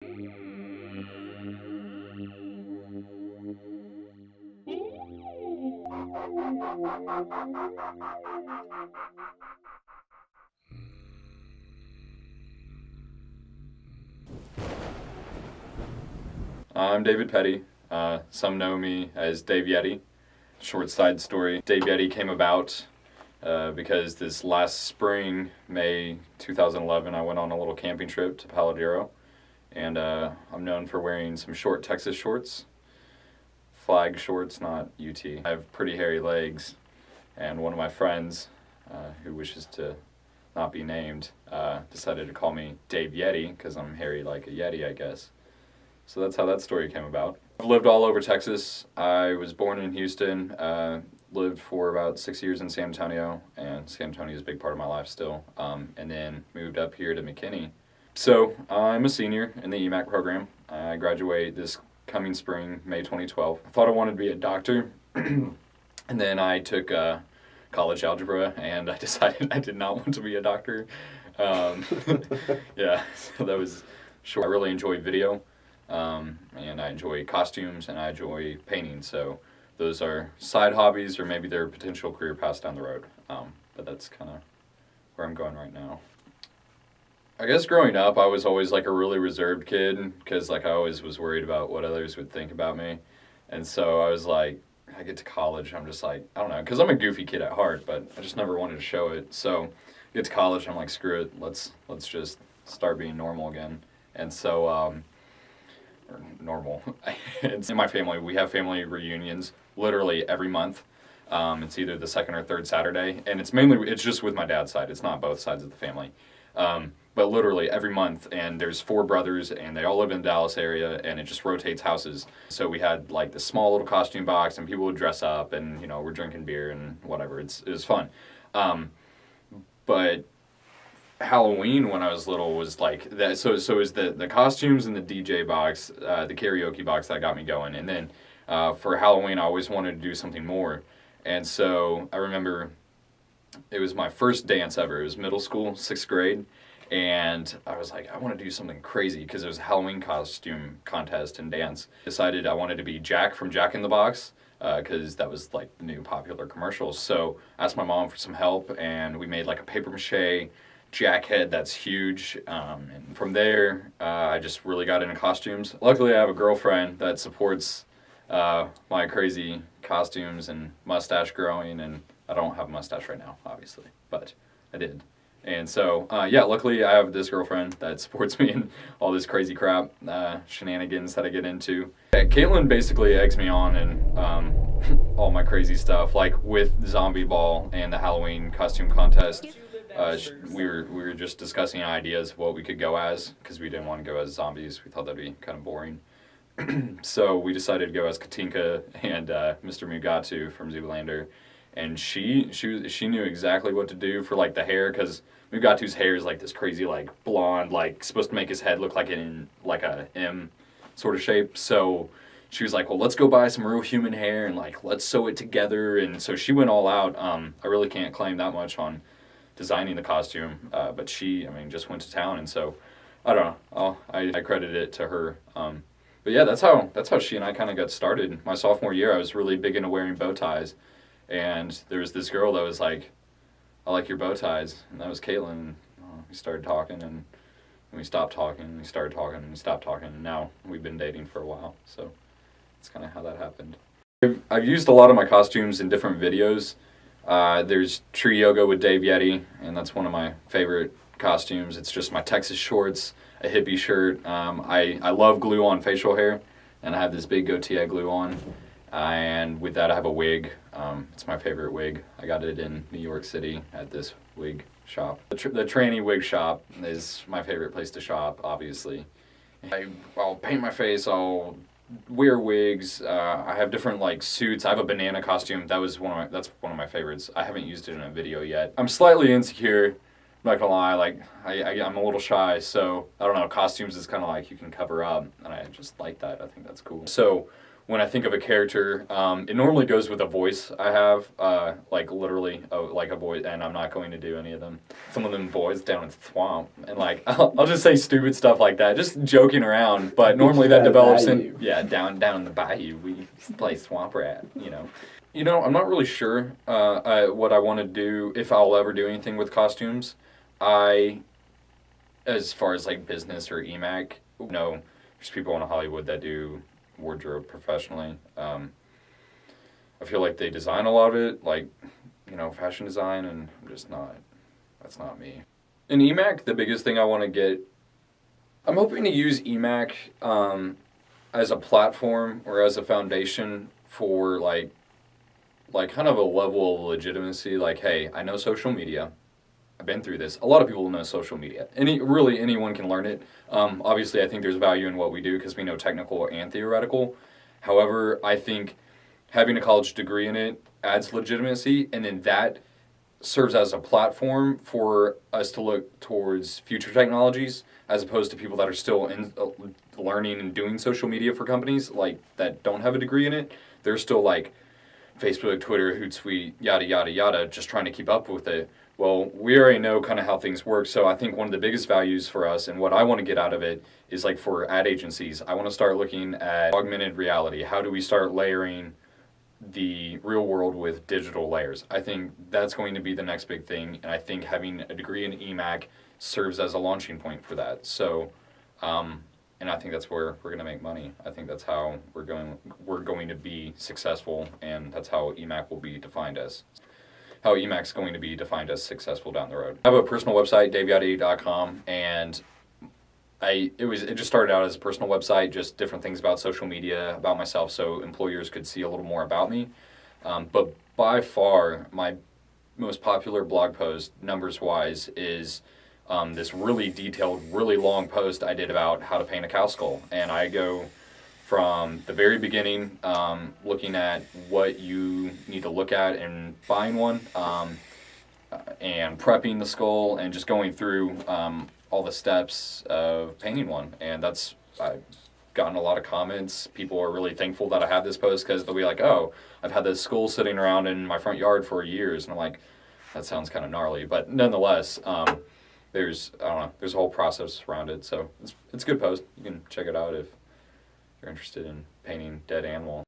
I'm David Petty. Some know me as Dave Yeti. Short side story. Dave Yeti came about because this last spring, May 2011, I went on a little camping trip to Paladero, and I'm known for wearing some short Texas shorts. Flag shorts, not UT. I have pretty hairy legs, and one of my friends, who wishes to not be named, decided to call me Dave Yeti because I'm hairy like a Yeti, I guess. So that's how that story came about. I've lived all over Texas. I was born in Houston, lived for about 6 years in San Antonio, and San Antonio is a big part of my life still, and then moved up here to McKinney. So I'm a senior in the EMAC program. I graduate this coming spring, May 2012. I thought I wanted to be a doctor, and then I took college algebra, and I decided I did not want to be a doctor. Yeah, so that was short. I really enjoy video. And I enjoy costumes and I enjoy painting, so those are side hobbies or maybe they're potential career paths down the road, but that's kind of where I'm going right now. I guess growing up I was always like a really reserved kid because like I always was worried about what others would think about me, and so I was like, I get to college, I'm just like, I don't know, because I'm a goofy kid at heart, but I just never wanted to show it. So get to college, I'm like, screw it, let's just start being normal again. And so normal. It's in my family, we have family reunions literally every month. It's either the second or third Saturday, and it's just with my dad's side, it's not both sides of the family. But literally every month, and there's 4 brothers and they all live in the Dallas area, and it just rotates houses. So we had like this small little costume box and people would dress up and, you know, we're drinking beer and whatever. It was fun. But Halloween when I was little was like that. So it was the costumes and the DJ box, the karaoke box that got me going. And then for Halloween, I always wanted to do something more. And so I remember it was my first dance ever. It was middle school, 6th grade. And I was like, I want to do something crazy because there was a Halloween costume contest and dance. Decided I wanted to be Jack from Jack in the Box because that was like the new popular commercial. So I asked my mom for some help, and we made like a paper mache Jack head that's huge, and from there I just really got into costumes. Luckily I have a girlfriend that supports my crazy costumes and mustache growing, and I don't have a mustache right now obviously, but I did. And so yeah, luckily I have this girlfriend that supports me in all this crazy crap, shenanigans that I get into. Yeah, Caitlin basically eggs me on and all my crazy stuff, like with Zombie Ball and the Halloween costume contest. We were just discussing ideas of what we could go as, because we didn't want to go as zombies. We thought that'd be kind of boring. So we decided to go as Katinka and Mr. Mugatu from Zoolander. And she knew exactly what to do for like the hair, because Mugatu's hair is like this crazy like blonde, like supposed to make his head look like a M sort of shape. So she was like, well, let's go buy some real human hair and like let's sew it together. And so she went all out. I really can't claim that much on designing the costume, but she, I mean, just went to town, and so I don't know. I credit it to her. But yeah, that's how she and I kind of got started. My sophomore year, I was really big into wearing bow ties, and there was this girl that was like, "I like your bow ties," and that was Caitlin. We started talking, and we stopped talking, and we started talking, and we stopped talking, and now we've been dating for a while. So that's kind of how that happened. I've used a lot of my costumes in different videos. There's Tree Yoga with Dave Yeti, and that's one of my favorite costumes. It's just my Texas shorts, a hippie shirt. I love glue-on facial hair, and I have this big goatee I glue on. And with that I have a wig. It's my favorite wig. I got it in New York City at this wig shop. The tranny wig shop is my favorite place to shop, obviously. I'll paint my face, I'll wear wigs. I have different like suits. I have a banana costume. That's one of my favorites. I haven't used it in a video yet. I'm slightly insecure, I'm not gonna lie. Like I'm a little shy, so I don't know, costumes is kind of like you can cover up, and I just like that. I think that's cool. So when I think of a character, it normally goes with a voice I have, like literally, like a voice, and I'm not going to do any of them. Some of them boys down in the swamp, and like I'll just say stupid stuff like that, just joking around. But normally that develops in down in the bayou we play swamp rat, you know. You know, I'm not really sure what I want to do if I'll ever do anything with costumes. As far as like business or EMAC, no, there's people in Hollywood that do wardrobe professionally. I feel like they design a lot of it, like, you know, fashion design, and I'm just not, that's not me. In EMAC, the biggest thing I want to get, I'm hoping to use EMAC as a platform or as a foundation for like kind of a level of legitimacy. Like, hey, I know social media. I've been through this. A lot of people know social media. Anyone can learn it. Obviously, I think there's value in what we do because we know technical and theoretical. However, I think having a college degree in it adds legitimacy, and then that serves as a platform for us to look towards future technologies, as opposed to people that are still in learning and doing social media for companies like that don't have a degree in it. They're still like Facebook, Twitter, Hootsuite, yada yada yada, just trying to keep up with it. Well, we already know kind of how things work, so I think one of the biggest values for us and what I want to get out of it is like for ad agencies, I want to start looking at augmented reality. How do we start layering the real world with digital layers? I think that's going to be the next big thing, and I think having a degree in EMAC serves as a launching point for that. So, and I think that's where we're going to make money. I think that's how we're going to be successful, and that's how EMAC will be defined as. How EMAC's going to be defined as successful down the road. I have a personal website, daveyeti.com, and it just started out as a personal website, just different things about social media, about myself, so employers could see a little more about me. But by far, my most popular blog post, numbers-wise, is this really detailed, really long post I did about how to paint a cow skull. And I go from the very beginning, looking at what you need to look at in buying one, and prepping the skull, and just going through all the steps of painting one. And I've gotten a lot of comments. People are really thankful that I have this post because they'll be like, oh, I've had this skull sitting around in my front yard for years. And I'm like, that sounds kind of gnarly. But nonetheless, there's a whole process around it. So it's a good post. You can check it out if you're interested in painting dead animals.